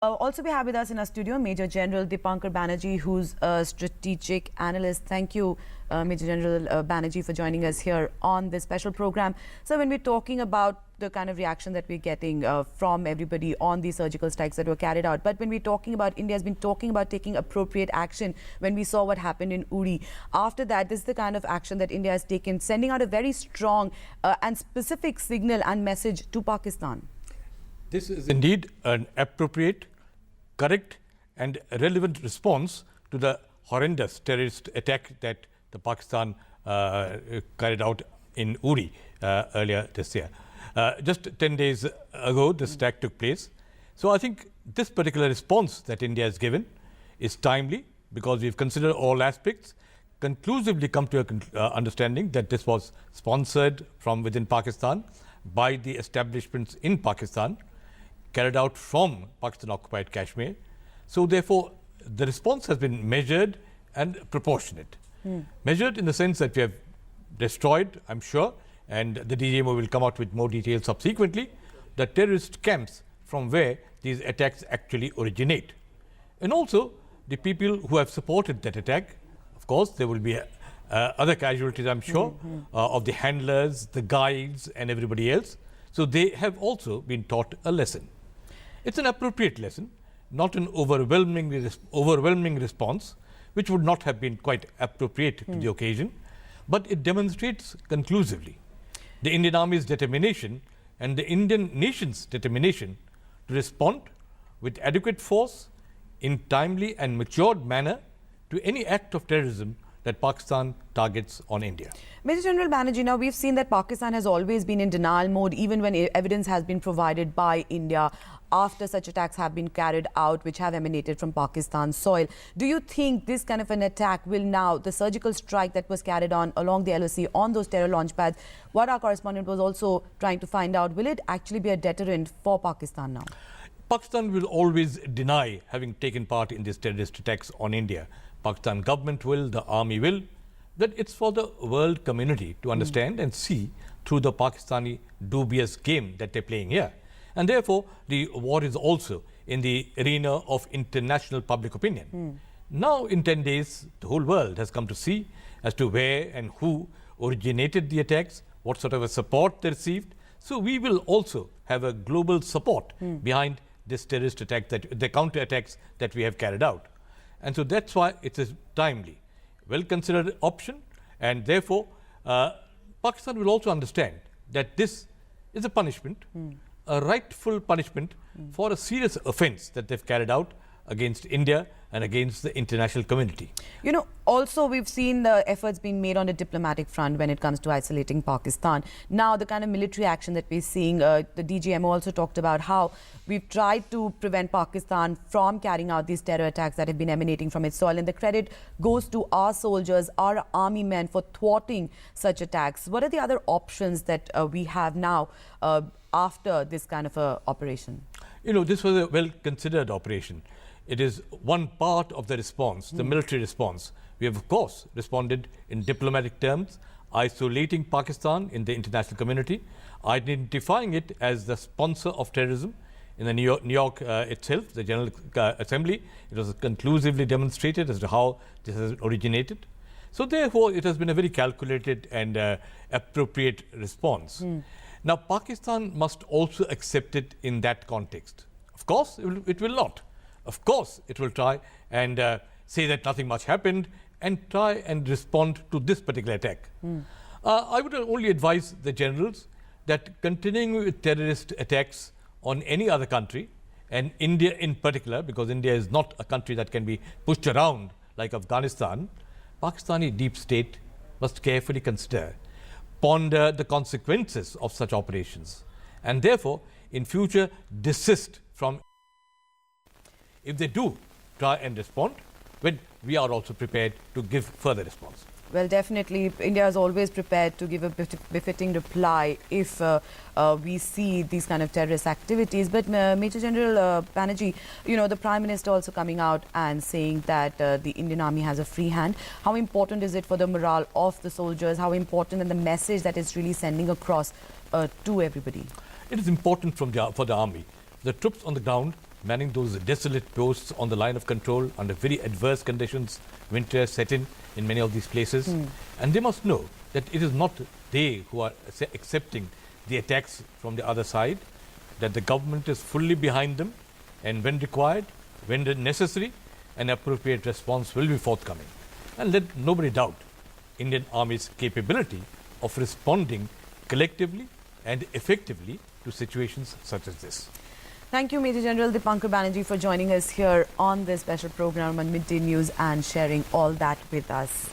Also, we have with us in our studio Major General Dipankar Banerjee, who's a strategic analyst. Thank you, Major General Banerjee, for joining us here on this special program. So, when we're talking about the kind of reaction that we're getting from everybody on these surgical strikes that were carried out, but when we're talking about India has been talking about taking appropriate action when we saw what happened in Uri. After that, this is the kind of action that India has taken, sending out a very strong and specific signal and message to Pakistan. This is indeed an appropriate, correct and relevant response to the horrendous terrorist attack that the Pakistan carried out in Uri earlier this year. Just 10 days ago, this attack took place. So I think this particular response that India has given is timely because we've considered all aspects, conclusively come to an understanding that this was sponsored from within Pakistan by the establishments in Pakistan, carried out from Pakistan-occupied Kashmir. So therefore, the response has been measured and proportionate. Measured in the sense that we have destroyed, I'm sure, and the DGMO will come out with more details subsequently, the terrorist camps from where these attacks actually originate. And also, the people who have supported that attack, of course, there will be other casualties, I'm sure, of the handlers, the guides and everybody else. So they have also been taught a lesson. It's an appropriate lesson, not an overwhelming response, which would not have been quite appropriate to the occasion, but it demonstrates conclusively the Indian Army's determination and the Indian nation's determination to respond with adequate force in timely and matured manner to any act of terrorism that Pakistan targets on India. Major General Banerjee, now we've seen that Pakistan has always been in denial mode, even when evidence has been provided by India after such attacks have been carried out, which have emanated from Pakistan's soil. Do you think this kind of an attack will now, the surgical strike that was carried on along the LOC on those terror launch pads, what our correspondent was also trying to find out, will it actually be a deterrent for Pakistan now? Pakistan will always deny having taken part in these terrorist attacks on India. Pakistan government will, the army will, that it's for the world community to understand and see through the Pakistani dubious game that they're playing here. And therefore, the war is also in the arena of international public opinion. Now, in 10 days, the whole world has come to see as to where and who originated the attacks, what sort of a support they received. So we will also have a global support behind this terrorist attack, the counter attacks that we have carried out. And so that's why it's a timely, well-considered option. And therefore, Pakistan will also understand that this is a punishment, a rightful punishment for a serious offense that they've carried out against India and against the international community. You know, also we've seen the efforts being made on the diplomatic front when it comes to isolating Pakistan. Now, the kind of military action that we're seeing, the DGMO also talked about how we've tried to prevent Pakistan from carrying out these terror attacks that have been emanating from its soil. And the credit goes to our soldiers, our army men for thwarting such attacks. What are the other options that we have now after this kind of a operation? You know, this was a well-considered operation. It is one part of the response, the military response. We have, of course, responded in diplomatic terms, isolating Pakistan in the international community, identifying it as the sponsor of terrorism in the New York itself, the General Assembly. It was conclusively demonstrated as to how this has originated. So therefore, it has been a very calculated and appropriate response. Now, Pakistan must also accept it in that context. Of course, it will not. Of course, it will try and say that nothing much happened and try and respond to this particular attack. I would only advise the generals that continuing with terrorist attacks on any other country, and India in particular, because India is not a country that can be pushed around like Afghanistan, Pakistani deep state must carefully consider, ponder the consequences of such operations, and therefore, in future, desist from. If they do try and respond, well, we are also prepared to give further response. Well, definitely, India is always prepared to give a befitting reply if we see these kind of terrorist activities. But Major General Banerjee, you know, the Prime Minister also coming out and saying that the Indian Army has a free hand. How important is it for the morale of the soldiers? How important and the message that it's really sending across to everybody? It is important for the army. The troops on the ground manning those desolate posts on the line of control under very adverse conditions. Winter set in many of these places. And they must know that it is not they who are accepting the attacks from the other side, that the government is fully behind them, and when required, when necessary, an appropriate response will be forthcoming. And let nobody doubt Indian Army's capability of responding collectively and effectively to situations such as this. Thank you, Major General Dipankar Banerjee, for joining us here on this special program on Midday News and sharing all that with us.